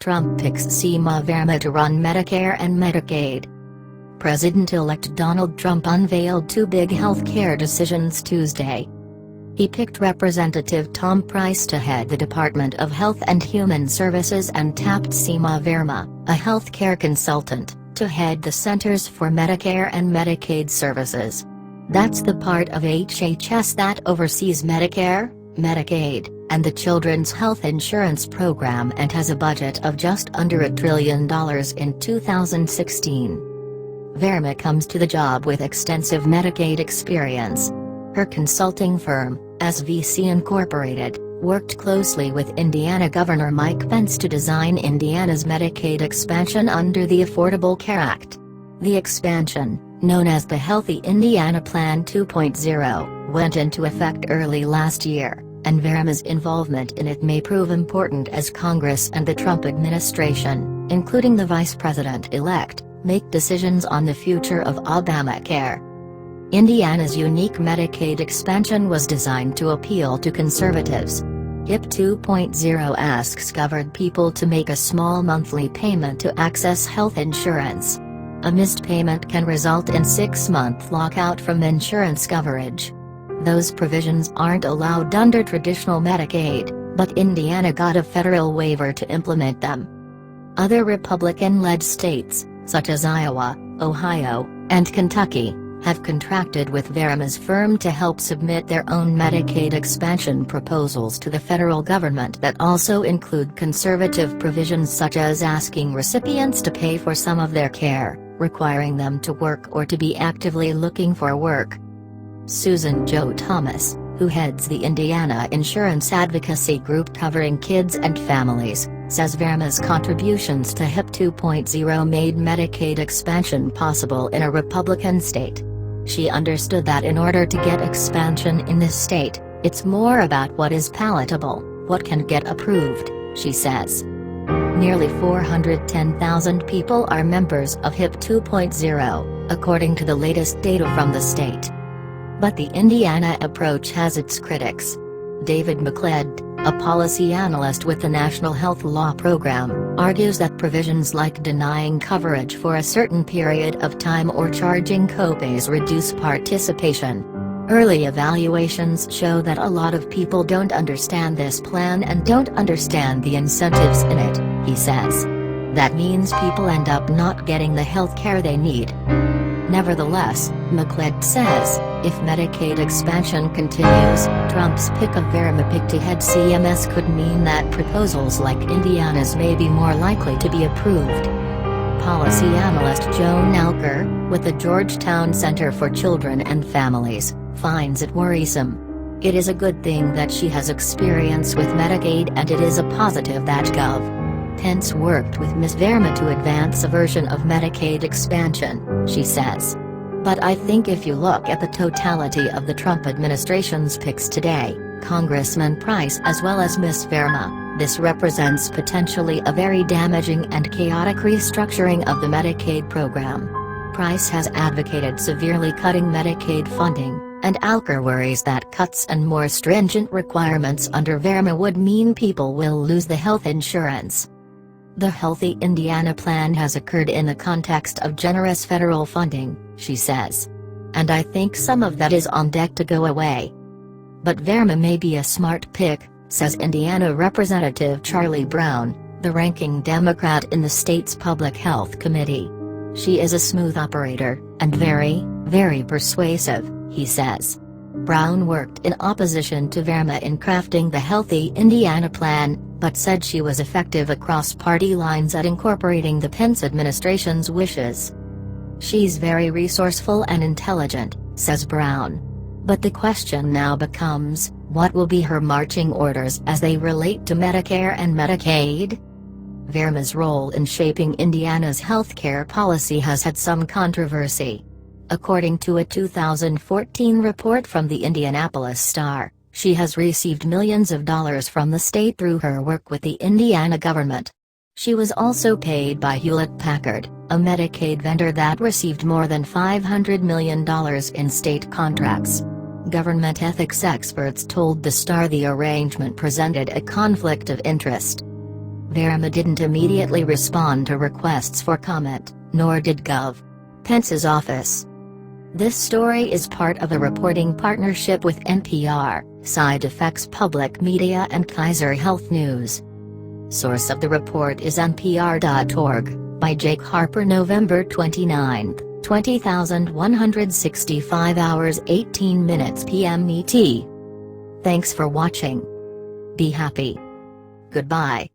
Trump picks Seema Verma to run Medicare and Medicaid. President-elect Donald Trump unveiled two big health care decisions Tuesday. He picked Representative Tom Price to head the Department of Health and Human Services and tapped Seema Verma, a health care consultant, to head the Centers for Medicare and Medicaid Services. That's the part of HHS that oversees Medicare, Medicaid, and the Children's Health Insurance Program and has a budget of just under $1 trillion in 2016. Verma comes to the job with extensive Medicaid experience. Her consulting firm, SVC Incorporated, worked closely with Indiana Governor Mike Pence to design Indiana's Medicaid expansion under the Affordable Care Act. The expansion, known as the Healthy Indiana Plan 2.0, went into effect early last year, and Verma's involvement in it may prove important as Congress and the Trump administration, including the Vice President-elect, make decisions on the future of Obamacare. Indiana's unique Medicaid expansion was designed to appeal to conservatives. HIP 2.0 asks covered people to make a small monthly payment to access health insurance. A missed payment can result in 6-month lockout from insurance coverage. Those provisions aren't allowed under traditional Medicaid, but Indiana got a federal waiver to implement them. Other Republican-led states, such as Iowa, Ohio, and Kentucky, have contracted with Verma's firm to help submit their own Medicaid expansion proposals to the federal government that also include conservative provisions such as asking recipients to pay for some of their care, requiring them to work or to be actively looking for work. Susan Jo Thomas, who heads the Indiana Insurance Advocacy Group covering kids and families, says Verma's contributions to HIP 2.0 made Medicaid expansion possible in a Republican state. She understood that in order to get expansion in this state, it's more about what is palatable, what can get approved, she says. Nearly 410,000 people are members of HIP 2.0, according to the latest data from the state. But the Indiana approach has its critics. David McLeod, a policy analyst with the National Health Law Program, argues that provisions like denying coverage for a certain period of time or charging copays reduce participation. Early evaluations show that a lot of people don't understand this plan and don't understand the incentives in it, he says. That means people end up not getting the health care they need. Nevertheless, McLeod says, if Medicaid expansion continues, Trump's pick of Verma to head CMS could mean that proposals like Indiana's may be more likely to be approved. Policy analyst Joan Alker, with the Georgetown Center for Children and Families, finds it worrisome. It is a good thing that she has experience with Medicaid, and it is a positive that Gov. Pence worked with Ms. Verma to advance a version of Medicaid expansion, she says. But I think if you look at the totality of the Trump administration's picks today, Congressman Price as well as Ms. Verma, this represents potentially a very damaging and chaotic restructuring of the Medicaid program. Price has advocated severely cutting Medicaid funding, and Alker worries that cuts and more stringent requirements under Verma would mean people will lose the health insurance. The Healthy Indiana Plan has occurred in the context of generous federal funding, she says. And I think some of that is on deck to go away. But Verma may be a smart pick, says Indiana Representative Charlie Brown, the ranking Democrat in the state's Public Health Committee. She is a smooth operator, and very, very persuasive, he says. Brown worked in opposition to Verma in crafting the Healthy Indiana Plan, but said she was effective across party lines at incorporating the Pence administration's wishes. She's very resourceful and intelligent, says Brown. But the question now becomes, what will be her marching orders as they relate to Medicare and Medicaid? Verma's role in shaping Indiana's healthcare policy has had some controversy. According to a 2014 report from the Indianapolis Star, she has received millions of dollars from the state through her work with the Indiana government. She was also paid by Hewlett-Packard, a Medicaid vendor that received more than $500 million in state contracts. Government ethics experts told the Star the arrangement presented a conflict of interest. Verma didn't immediately respond to requests for comment, nor did Gov. Pence's office. This story is part of a reporting partnership with NPR, Side Effects Public Media and Kaiser Health News. Source of the report is npr.org, by Jake Harper, November 29, 20,165 hours 18 minutes PM ET. Thanks for watching. Be happy. Goodbye.